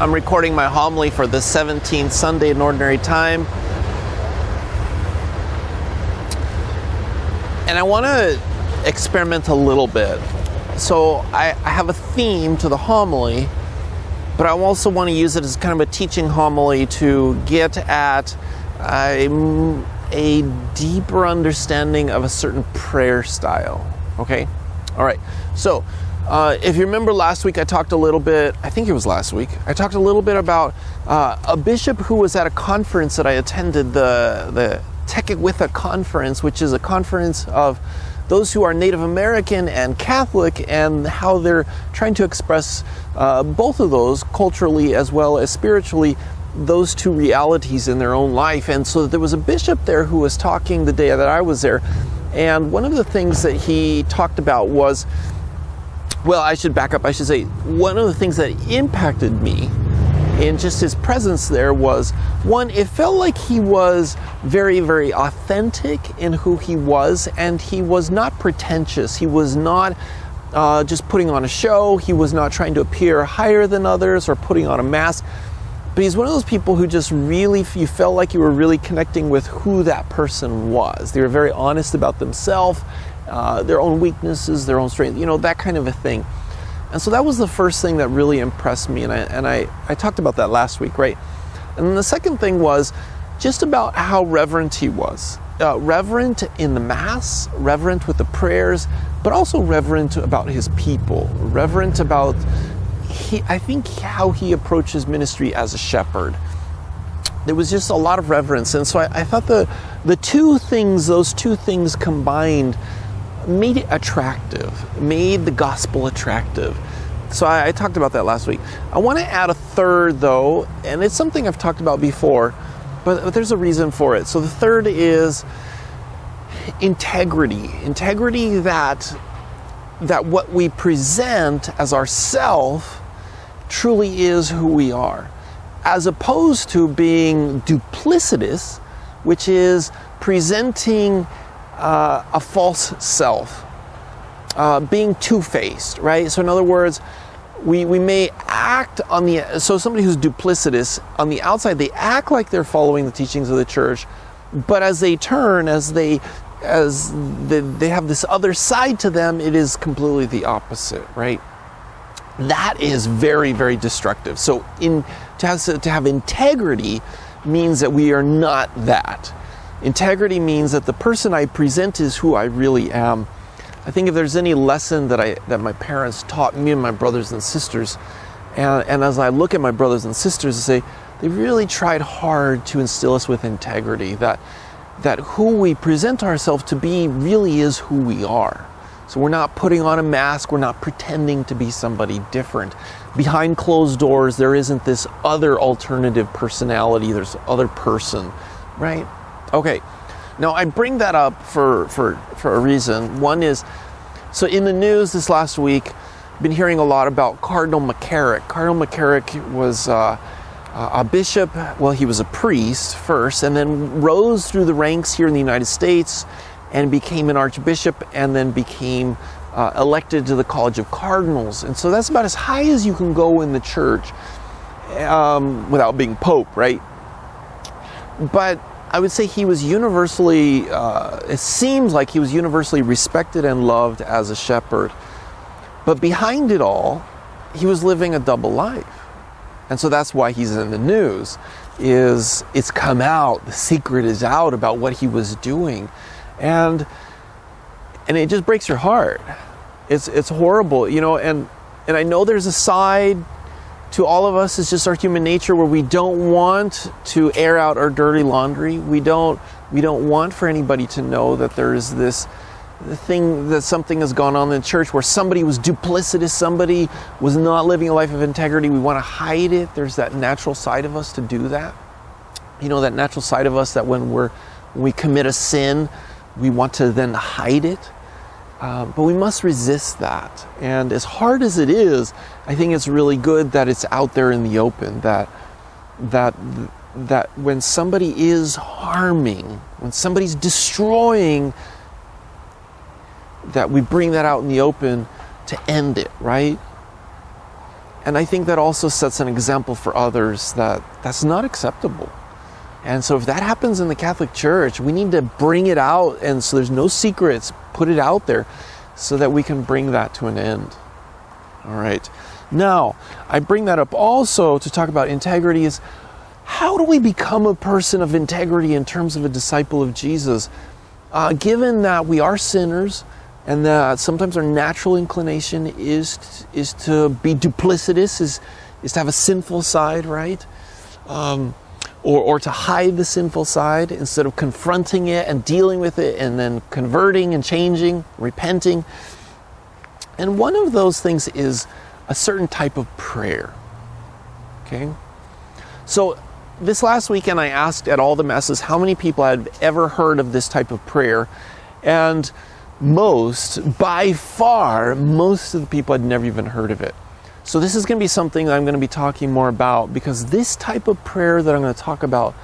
I'm recording my homily for the 17th Sunday in Ordinary Time. And I want to experiment a little bit. So I have a theme to the homily, but I also want to use it as kind of a teaching homily to get at a deeper understanding of a certain prayer style. Okay? All right. So if you remember last week, I talked a little bit, I think it was last week, I talked a little bit about a bishop who was at a conference that I attended, the Tekewitha Conference, which is a conference of those who are Native American and Catholic, and how they're trying to express both of those culturally as well as spiritually, those two realities in their own life. And so there was a bishop there who was talking the day that I was there, and one of the things that he talked about was, well, I should back up. I should say one of the things that impacted me in just his presence there was, one, it felt like he was very, very authentic in who he was, and he was not pretentious. He was not just putting on a show. He was not trying to appear higher than others or putting on a mask. But he's one of those people who just really, you felt like you were really connecting with who that person was. They were very honest about themselves, their own weaknesses, their own strength, that kind of a thing. And so that was the first thing that really impressed me, and I talked about that last week, right? And then the second thing was just about how reverent he was. Reverent in the Mass, reverent with the prayers, but also reverent about his people, reverent about, I think, how he approaches ministry as a shepherd. There was just a lot of reverence, and so I thought those two things combined made it attractive, made the gospel attractive. So I talked about that last week. I want to add a third, though, and it's something I've talked about before, but there's a reason for it. So the third is integrity. Integrity that what we present as ourself truly is who we are, as opposed to being duplicitous, which is presenting a false self, being two-faced, right? So in other words, we may act so somebody who's duplicitous, on the outside, they act like they're following the teachings of the church, but as they turn, as they have this other side to them, it is completely the opposite, right? That is very, very destructive. So to have integrity means that we are not that. Integrity means that the person I present is who I really am. I think if there's any lesson that my parents taught me and my brothers and sisters, and as I look at my brothers and sisters, I say they really tried hard to instill us with integrity, that who we present ourselves to be really is who we are. So we're not putting on a mask, we're not pretending to be somebody different. Behind closed doors, there isn't this other alternative personality, there's other person, right? Okay, now I bring that up for a reason. One is, so in the news this last week, I've been hearing a lot about Cardinal McCarrick. Cardinal McCarrick was a bishop, well, he was a priest first, and then rose through the ranks here in the United States and became an archbishop, and then became elected to the College of Cardinals. And so that's about as high as you can go in the church without being pope, right? But I would say he was universally, it seems like he was universally respected and loved as a shepherd. But behind it all, he was living a double life. And so that's why he's in the news, it's come out, the secret is out about what he was doing. And it just breaks your heart. It's horrible, and I know there's a side to all of us. It's just our human nature where we don't want to air out our dirty laundry. We don't want for anybody to know that there is this thing, that something has gone on in the church where somebody was duplicitous, somebody was not living a life of integrity. We want to hide it. There's that natural side of us to do that. That natural side of us that when we commit a sin, we want to then hide it. But we must resist that. And as hard as it is, I think it's really good that it's out there in the open, that when somebody is harming, when somebody's destroying, that we bring that out in the open to end it, right? And I think that also sets an example for others that that's not acceptable. And so if that happens in the Catholic Church, we need to bring it out, and so there's no secrets, put it out there so that we can bring that to an end. All right. Now, I bring that up also to talk about integrity is how do we become a person of integrity in terms of a disciple of Jesus? Given that we are sinners and that sometimes our natural inclination is to be duplicitous, is to have a sinful side, right? Or to hide the sinful side instead of confronting it and dealing with it and then converting and changing, repenting. And one of those things is a certain type of prayer. Okay? So this last weekend I asked at all the masses how many people had ever heard of this type of prayer. And by far, most of the people had never even heard of it. So this is going to be something that I'm going to be talking more about, because this type of prayer that I'm going to talk about,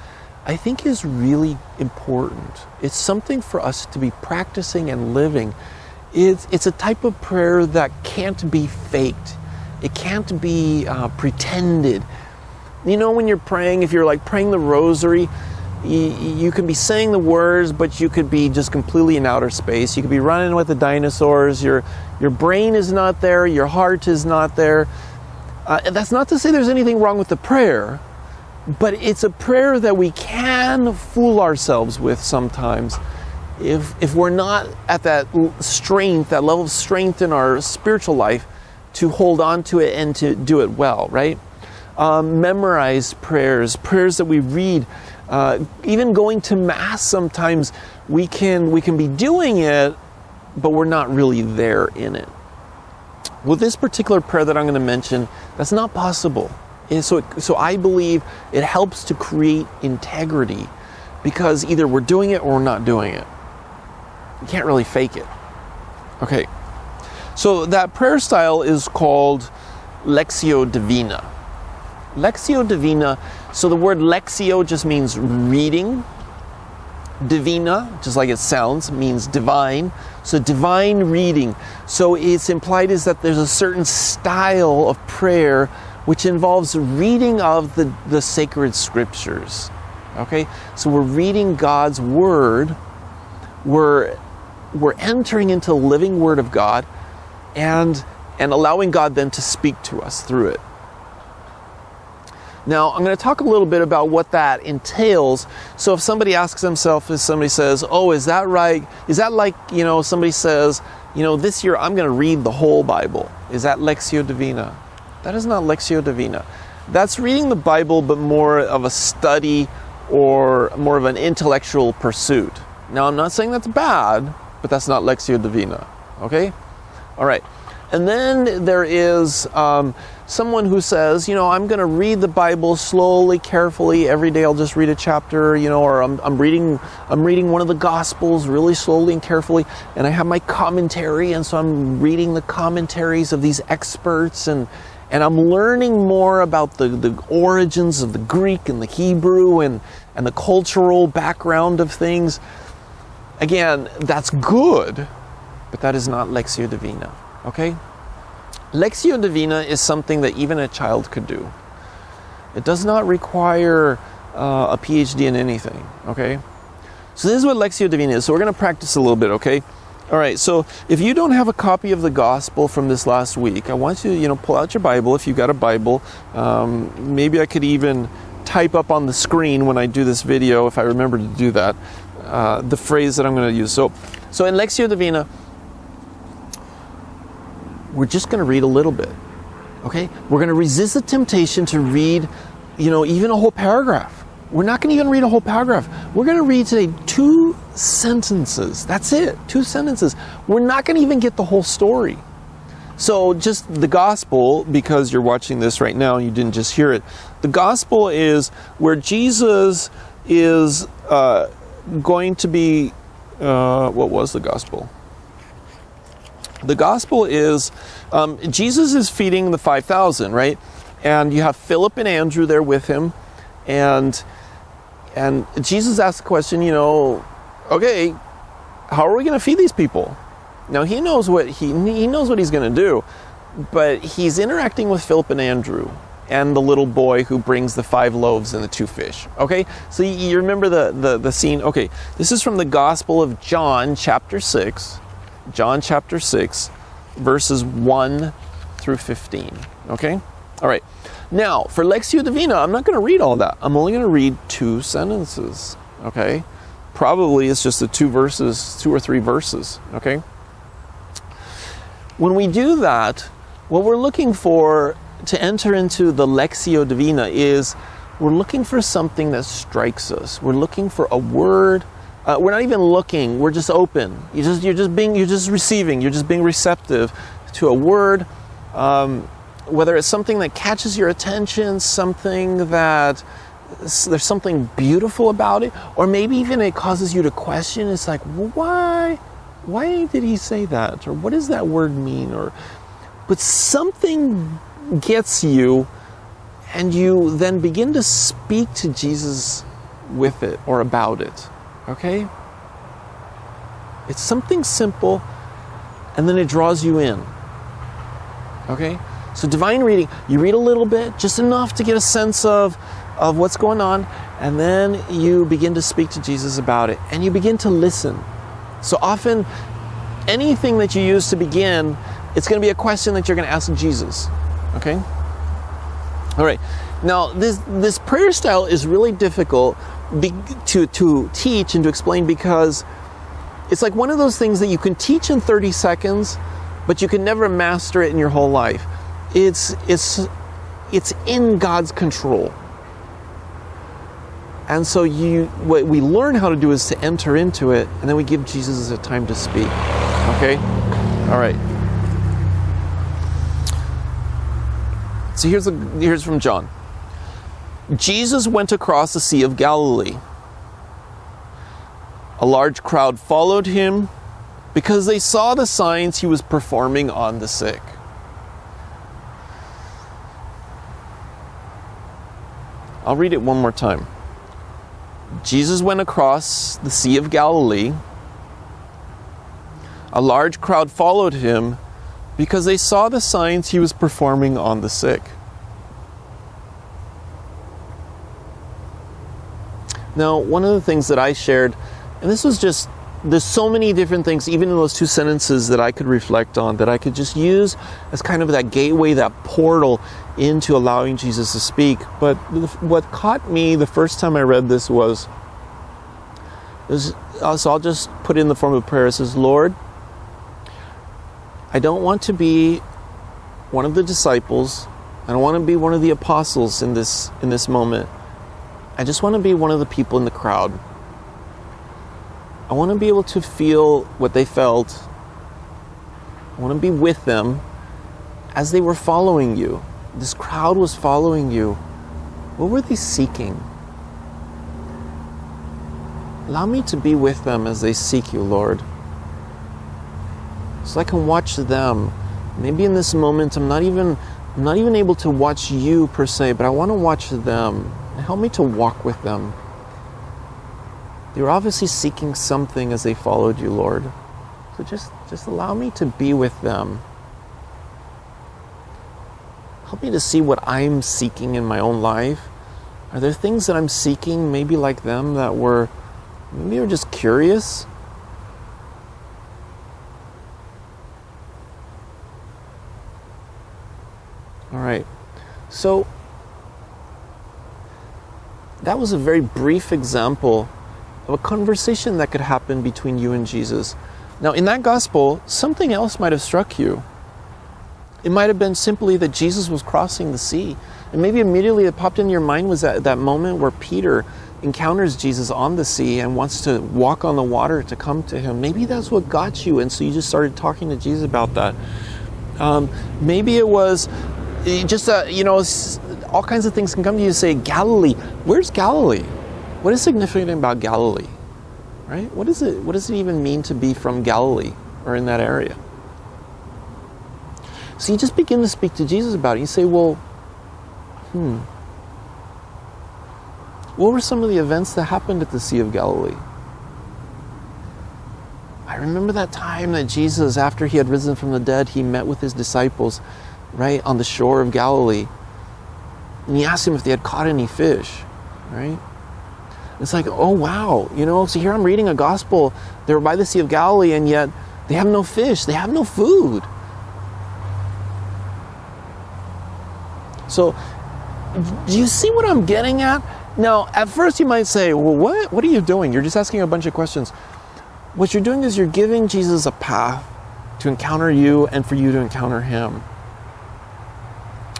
I think is really important. It's something for us to be practicing and living. It's a type of prayer that can't be faked. It can't be pretended. You know, when you're praying, if you're like praying the rosary, you can be saying the words, but you could be just completely in outer space. You could be running with the dinosaurs. Your brain is not there. Your heart is not there. That's not to say there's anything wrong with the prayer, but it's a prayer that we can fool ourselves with sometimes if we're not at that strength, that level of strength in our spiritual life to hold on to it and to do it well, right? Memorize prayers that we read. Even going to Mass, sometimes we can be doing it, but we're not really there in it. With this particular prayer that I'm going to mention, that's not possible. And so I believe it helps to create integrity, because either we're doing it or we're not doing it. You can't really fake it. Okay, so that prayer style is called Lectio Divina. Lectio Divina, so the word Lectio just means reading. Divina, just like it sounds, means divine. So divine reading. So it's implied is that there's a certain style of prayer which involves reading of the sacred scriptures. Okay? So we're reading God's word. We're entering into the living word of God and allowing God then to speak to us through it. Now, I'm going to talk a little bit about what that entails. So if somebody asks themselves, if somebody says, oh, is that right? Is that like, somebody says, this year I'm going to read the whole Bible. Is that Lectio Divina? That is not Lectio Divina. That's reading the Bible, but more of a study or more of an intellectual pursuit. Now, I'm not saying that's bad, but that's not Lectio Divina. Okay? All right. And then there is someone who says, I'm going to read the Bible slowly, carefully. Every day I'll just read a chapter, or I'm reading one of the Gospels really slowly and carefully, and I have my commentary, and so I'm reading the commentaries of these experts, and I'm learning more about the origins of the Greek and the Hebrew and the cultural background of things. Again, that's good, but that is not Lectio Divina. Okay? Lectio Divina is something that even a child could do. It does not require a PhD in anything. Okay? So this is what Lectio Divina is. So we're going to practice a little bit, okay? All right, so if you don't have a copy of the Gospel from this last week, I want you to, pull out your Bible if you've got a Bible. Maybe I could even type up on the screen when I do this video, if I remember to do that, the phrase that I'm going to use. So in Lectio Divina, we're just going to read a little bit, okay? We're going to resist the temptation to read, even a whole paragraph. We're not going to even read a whole paragraph. We're going to read today 2 sentences. That's it, 2 sentences. We're not going to even get the whole story. So just the Gospel, because you're watching this right now and you didn't just hear it, the Gospel is where Jesus is going to be, what was the Gospel? The Gospel is, Jesus is feeding the 5,000, right? And you have Philip and Andrew there with him. And Jesus asked the question, okay, how are we going to feed these people? Now he knows what he knows what he's going to do, but he's interacting with Philip and Andrew and the little boy who brings the 5 loaves and the 2 fish. Okay, so you remember the scene. Okay, this is from the Gospel of John chapter 6. John chapter 6, verses 1 through 15. Okay, all right. Now, for Lectio Divina, I'm not going to read all that. I'm only going to read 2 sentences. Okay, probably it's just the 2 or 3 verses. Okay. When we do that, what we're looking for to enter into the Lectio Divina is we're looking for something that strikes us. We're looking for a word. We're not even looking. We're just open. You're just receiving. You're just being receptive to a word. Whether it's something that catches your attention, something that there's something beautiful about it, or maybe even it causes you to question. It's like, why did he say that? Or what does that word mean? But something gets you, and you then begin to speak to Jesus with it or about it. Okay? It's something simple, and then it draws you in. Okay? So divine reading, you read a little bit, just enough to get a sense of what's going on, and then you begin to speak to Jesus about it, and you begin to listen. So often, anything that you use to begin, it's going to be a question that you're going to ask Jesus. Okay? All right. Now, this prayer style is really difficult to teach and to explain, because it's like one of those things that you can teach in 30 seconds, but you can never master it in your whole life. It's in God's control. And so what we learn how to do is to enter into it, and then we give Jesus a time to speak. Okay? All right. So here's from John. Jesus went across the Sea of Galilee. A large crowd followed him because they saw the signs he was performing on the sick. I'll read it one more time. Jesus went across the Sea of Galilee. A large crowd followed him because they saw the signs he was performing on the sick. Now, one of the things that I shared, and this was just, there's so many different things, even in those 2 sentences, that I could reflect on, that I could just use as kind of that gateway, that portal into allowing Jesus to speak. But what caught me the first time I read this so I'll just put it in the form of prayer. It says, Lord, I don't want to be one of the disciples. I don't want to be one of the apostles in this moment. I just want to be one of the people in the crowd. I want to be able to feel what they felt. I want to be with them as they were following you. This crowd was following you. What were they seeking? Allow me to be with them as they seek you, Lord, so I can watch them. Maybe in this moment I'm not even able to watch you per se, but I want to watch them. Help me to walk with them. They were obviously seeking something as they followed you, Lord. So just allow me to be with them. Help me to see what I'm seeking in my own life. Are there things that I'm seeking, maybe like them, that maybe you're just curious? All right. So that was a very brief example of a conversation that could happen between you and Jesus. Now, in that gospel, something else might have struck you. It might have been simply that Jesus was crossing the sea. And maybe immediately it popped in your mind was that moment where Peter encounters Jesus on the sea and wants to walk on the water to come to him. Maybe that's what got you, and so you just started talking to Jesus about that. Maybe it was just, all kinds of things can come to you and say, Galilee. Where's Galilee? What is significant about Galilee? Right? What does it even mean to be from Galilee or in that area? So you just begin to speak to Jesus about it. You say, well, what were some of the events that happened at the Sea of Galilee? I remember that time that Jesus, after he had risen from the dead, he met with his disciples right, on the shore of Galilee. And he asked them if they had caught any fish, right? It's like, oh wow, so here I'm reading a gospel. They were by the Sea of Galilee, and yet they have no fish, they have no food. So, do you see what I'm getting at? Now, at first you might say, well, what are you doing? You're just asking a bunch of questions. What you're doing is you're giving Jesus a path to encounter you and for you to encounter him.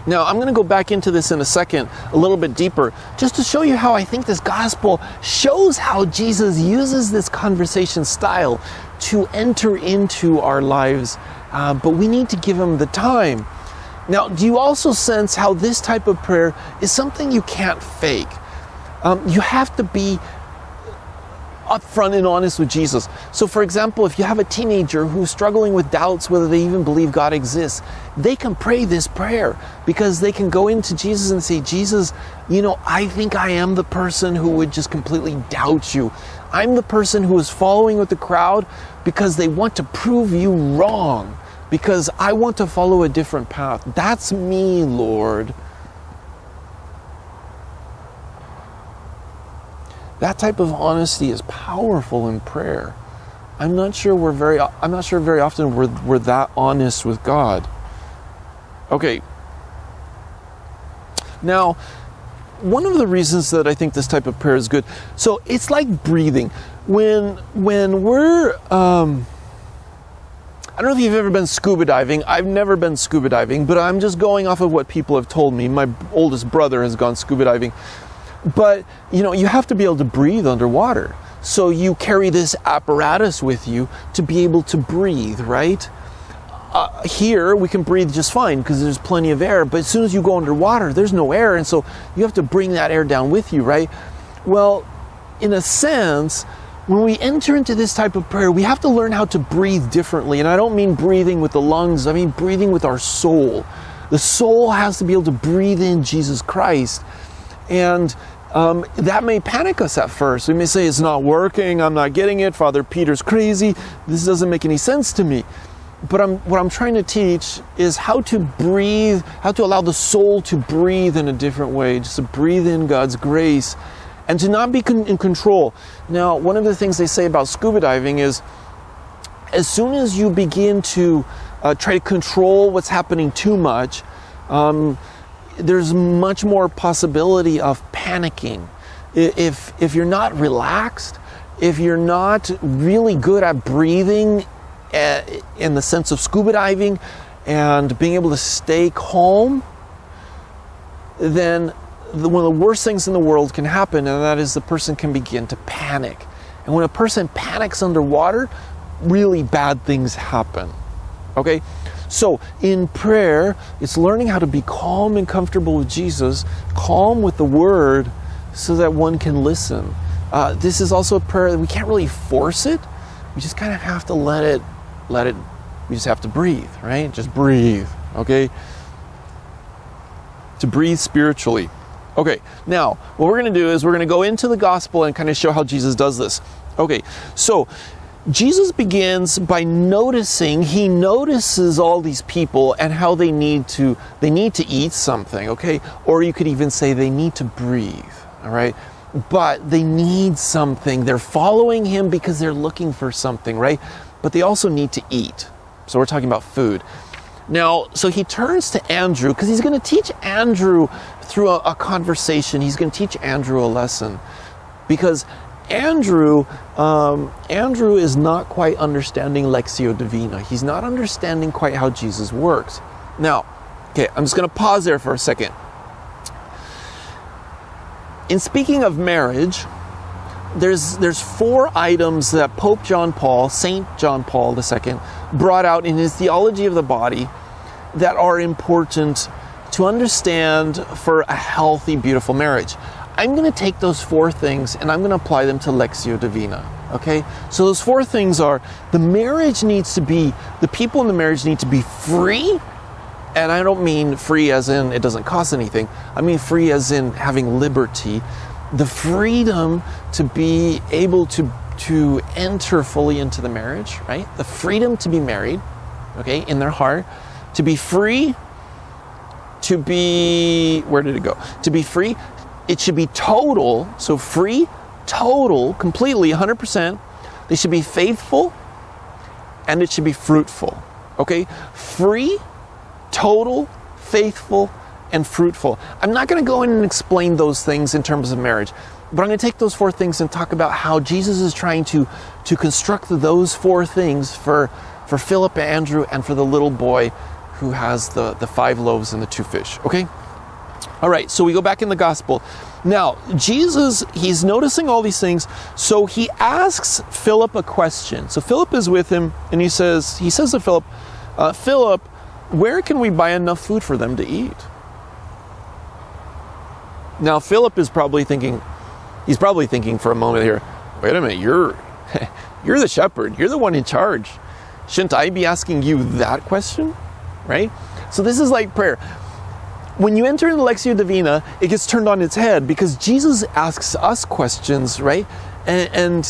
Now, I'm going to go back into this in a second, a little bit deeper, just to show you how I think this gospel shows how Jesus uses this conversation style to enter into our lives, but we need to give him the time. Now, do you also sense how this type of prayer is something you can't fake? You have to be upfront and honest with Jesus. So for example, if you have a teenager who's struggling with doubts whether they even believe God exists, they can pray this prayer because they can go into Jesus and say, Jesus, I think I am the person who would just completely doubt you. I'm the person who is following with the crowd because they want to prove you wrong, because I want to follow a different path. That's me, Lord. That type of honesty is powerful in prayer. I'm not sure very often we're that honest with God. Okay. Now, one of the reasons that I think this type of prayer is good, so it's like breathing. When we're, I don't know if you've ever been scuba diving. I've never been scuba diving, but I'm just going off of what people have told me. My oldest brother has gone scuba diving. But, you have to be able to breathe underwater. So you carry this apparatus with you to be able to breathe, right? Here, we can breathe just fine because there's plenty of air. But as soon as you go underwater, there's no air. And so you have to bring that air down with you, right? Well, in a sense, when we enter into this type of prayer, we have to learn how to breathe differently. And I don't mean breathing with the lungs. I mean breathing with our soul. The soul has to be able to breathe in Jesus Christ. And that may panic us at first. We may say, it's not working, I'm not getting it, Father Peter's crazy, this doesn't make any sense to me. But what I'm trying to teach is how to breathe, how to allow the soul to breathe in a different way, just to breathe in God's grace and to not be in control. Now, one of the things they say about scuba diving is, as soon as you begin to try to control what's happening too much, there's much more possibility of panicking. If you're not relaxed, if you're not really good at breathing in the sense of scuba diving and being able to stay calm, then one of the worst things in the world can happen, and that is the person can begin to panic. And when a person panics underwater, really bad things happen. Okay? So in prayer, it's learning how to be calm and comfortable with Jesus, calm with the Word, so that one can listen. This is also a prayer that we can't really force it. We just kind of have to let it. We just have to breathe, right? Just breathe, okay? To breathe spiritually. Okay, now what we're going to do is we're going to go into the gospel and kind of show how Jesus does this. Okay, so Jesus begins by he notices all these people and how they need to eat something, okay? Or you could even say they need to breathe, all right? But they need something. They're following him because they're looking for something, right? But they also need to eat. So we're talking about food. Now, so he turns to Andrew because he's going to teach Andrew through a conversation. He's going to teach Andrew a lesson because Andrew is not quite understanding Lectio Divina. He's not understanding quite how Jesus works. Now, okay, I'm just going to pause there for a second. In speaking of marriage, there's 4 items that Saint John Paul II, brought out in his theology of the body that are important to understand for a healthy, beautiful marriage. I'm going to take those 4 things and I'm going to apply them to Lectio Divina, okay? So those 4 things are, the people in the marriage need to be free, and I don't mean free as in it doesn't cost anything. I mean free as in having liberty, the freedom to be able to enter fully into the marriage, right? The freedom to be married, okay, in their heart, to be free to be, where did it go? To be free, it should be total. So free, total, completely, 100%. They should be faithful, and it should be fruitful. Okay? Free, total, faithful, and fruitful. I'm not going to go in and explain those things in terms of marriage, but I'm going to take those 4 things and talk about how Jesus is trying to construct those 4 things for Philip and Andrew and for the little boy who has the 5 loaves and the 2 fish. Okay? All right, so we go back in the gospel. Now, Jesus, he's noticing all these things, so he asks Philip a question. So Philip is with him, and he says to Philip, Philip, where can we buy enough food for them to eat? Now, Philip is probably thinking for a moment here, wait a minute, you're the shepherd, you're the one in charge. Shouldn't I be asking you that question? Right? So this is like prayer. When you enter into Lectio Divina, it gets turned on its head because Jesus asks us questions, right? And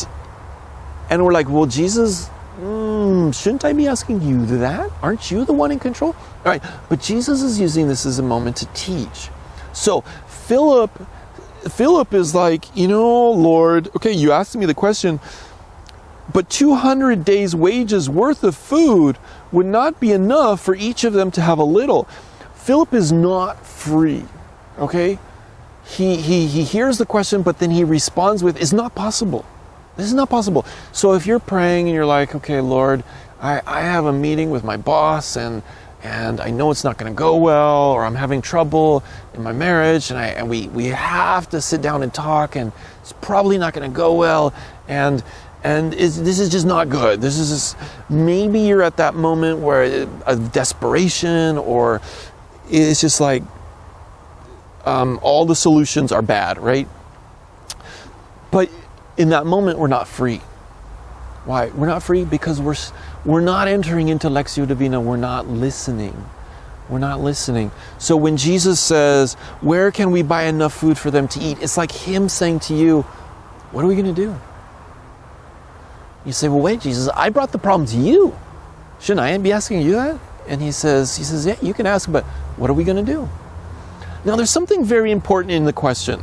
we're like, well, Jesus, shouldn't I be asking you that? Aren't you the one in control? All right, but Jesus is using this as a moment to teach. So Philip is like, Lord, okay, you asked me the question, but 200 days' wages worth of food would not be enough for each of them to have a little. Philip is not free, okay? He hears the question, but then he responds with, it's not possible. This is not possible. So if you're praying and you're like, okay, Lord, I have a meeting with my boss and I know it's not going to go well, or I'm having trouble in my marriage and we have to sit down and talk and it's probably not going to go well and this is just not good. This is just, maybe you're at that moment where of desperation, or it's just like all the solutions are bad, right? But in that moment, we're not free. Why? We're not free because we're not entering into Lectio Divina. We're not listening. We're not listening. So when Jesus says, where can we buy enough food for them to eat? It's like him saying to you, what are we going to do? You say, well, wait, Jesus, I brought the problem to you. Shouldn't I be asking you that? And he says, yeah, you can ask, but what are we going to do? Now, there's something very important in the question.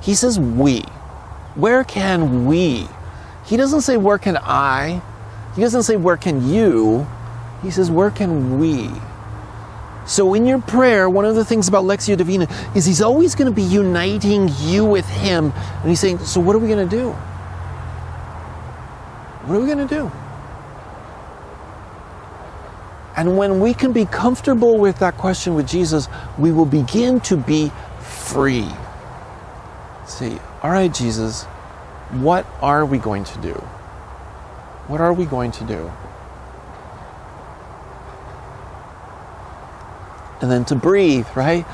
He says, we. Where can we? He doesn't say, where can I? He doesn't say, where can you? He says, where can we? So in your prayer, one of the things about Lectio Divina is he's always going to be uniting you with him. And he's saying, so what are we going to do? What are we going to do? And when we can be comfortable with that question with Jesus, we will begin to be free. Say, all right, Jesus, what are we going to do? What are we going to do? And then to breathe, right?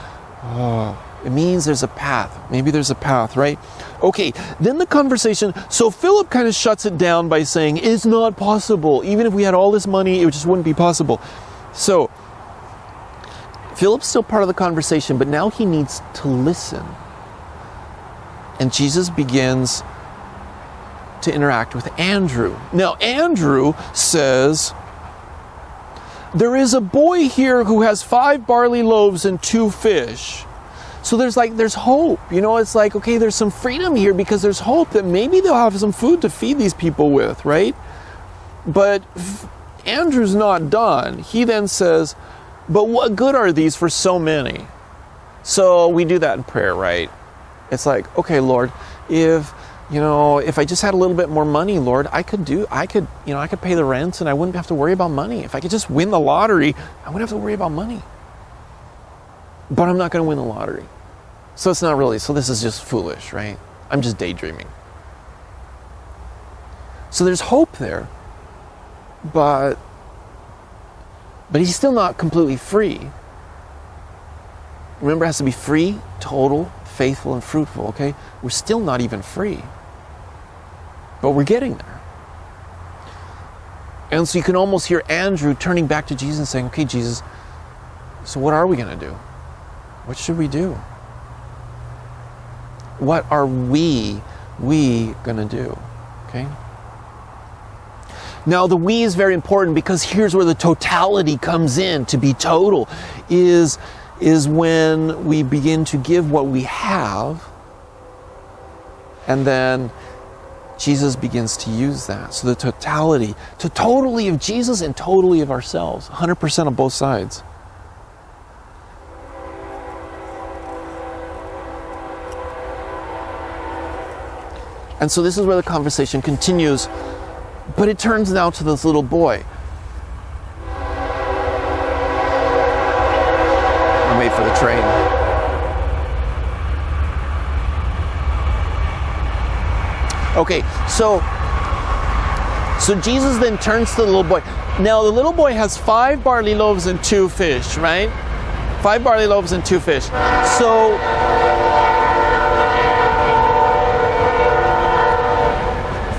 Oh, it means there's a path. Maybe there's a path, right? Okay, then the conversation. So Philip kind of shuts it down by saying, it's not possible. Even if we had all this money, it just wouldn't be possible. So Philip's still part of the conversation, but now he needs to listen. And Jesus begins to interact with Andrew. Now, Andrew says, there is a boy here who has 5 barley loaves and 2 fish. So there's hope. It's like, okay, there's some freedom here because there's hope that maybe they'll have some food to feed these people with, right? But Andrew's not done. He then says, but what good are these for so many? So we do that in prayer, right? It's like, okay, Lord, if I just had a little bit more money, Lord, I could pay the rent and I wouldn't have to worry about money. If I could just win the lottery, I wouldn't have to worry about money. But I'm not going to win the lottery. So it's not really, so this is just foolish, right? I'm just daydreaming. So there's hope there, but he's still not completely free. Remember, it has to be free, total, faithful, and fruitful, okay? We're still not even free, but we're getting there. And so you can almost hear Andrew turning back to Jesus and saying, okay, Jesus, so what are we going to do? What should we do? What are we going to do? Okay? Now, the we is very important because here's where the totality comes in, to be total. is when we begin to give what we have, and then Jesus begins to use that. So the totally of Jesus and totally of ourselves, 100% on both sides. And so this is where the conversation continues, but it turns now to this little boy. I'll wait for the train. Okay, so Jesus then turns to the little boy. Now the little boy has 5 barley loaves and 2 fish, right? 5 barley loaves and 2 fish. So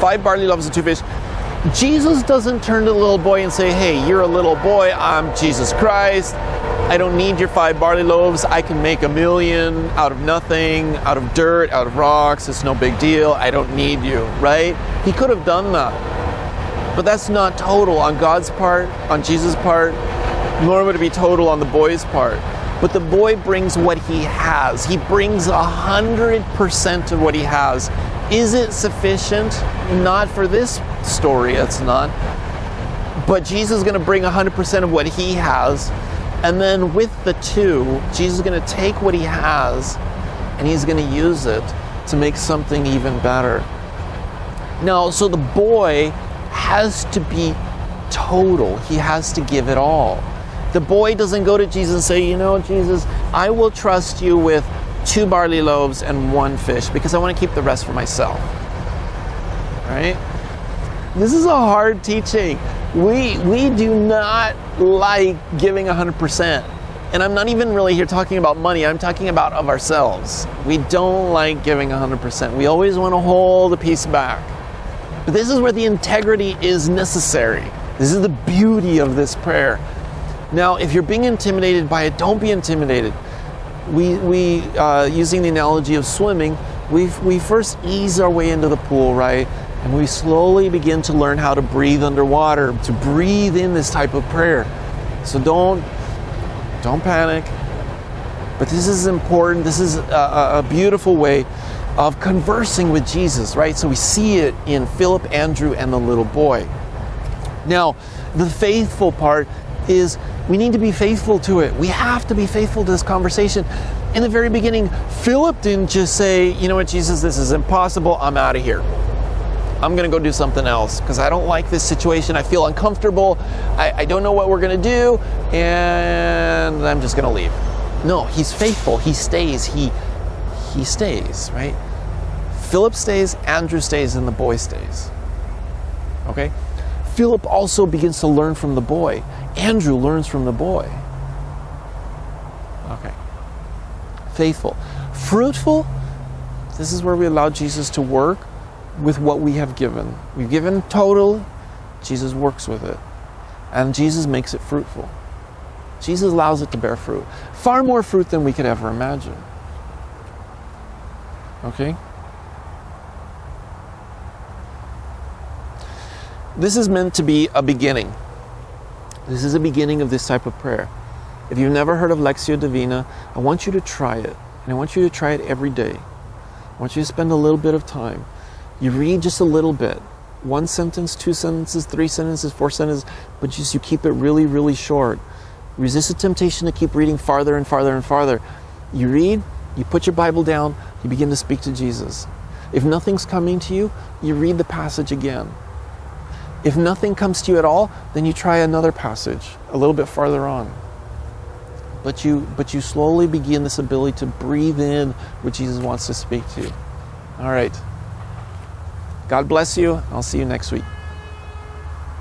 5 barley loaves and 2 fish. Jesus doesn't turn to the little boy and say, hey, you're a little boy, I'm Jesus Christ. I don't need your 5 barley loaves. I can make 1 million out of nothing, out of dirt, out of rocks. It's no big deal. I don't need you, right? He could have done that. But that's not total on God's part, on Jesus' part, nor would it be total on the boy's part. But the boy brings what he has. He brings 100% of what he has. Is it sufficient? Not for this story, it's not. But Jesus is going to bring 100% of what he has. And then with the 2, Jesus is going to take what he has and he's going to use it to make something even better. Now, so the boy has to be total. He has to give it all. The boy doesn't go to Jesus and say, you know, Jesus, I will trust you with 2 barley loaves and 1 fish because I want to keep the rest for myself. Right? This is a hard teaching. We do not like giving 100%. And I'm not even really here talking about money. I'm talking about of ourselves. We don't like giving 100%. We always want to hold a piece back. But this is where the integrity is necessary. This is the beauty of this prayer. Now, if you're being intimidated by it, don't be intimidated. We using the analogy of swimming, we first ease our way into the pool, right? And we slowly begin to learn how to breathe underwater, to breathe in this type of prayer. So don't panic. But this is important. This is a beautiful way of conversing with Jesus, right? So we see it in Philip, Andrew, and the little boy. Now, the faithful part is we need to be faithful to it. We have to be faithful to this conversation. In the very beginning, Philip didn't just say, you know what, Jesus, this is impossible. I'm out of here. I'm going to go do something else because I don't like this situation. I feel uncomfortable. I don't know what we're going to do. And I'm just going to leave. No, he's faithful. He stays. He stays, right? Philip stays, Andrew stays, and the boy stays. Okay? Philip also begins to learn from the boy. Andrew learns from the boy. Okay. Faithful. Fruitful. This is where we allow Jesus to work with what we have given. We've given total. Jesus works with it. And Jesus makes it fruitful. Jesus allows it to bear fruit. Far more fruit than we could ever imagine. Okay? This is meant to be a beginning. This is a beginning of this type of prayer. If you've never heard of Lectio Divina, I want you to try it. And I want you to try it every day. I want you to spend a little bit of time. You read just a little bit. 1 sentence, 2 sentences, 3 sentences, 4 sentences, but just you keep it really, really short. Resist the temptation to keep reading farther and farther and farther. You read, you put your Bible down, you begin to speak to Jesus. If nothing's coming to you, you read the passage again. If nothing comes to you at all, then you try another passage a little bit farther on. But you slowly begin this ability to breathe in what Jesus wants to speak to you. All right. God bless you. I'll see you next week.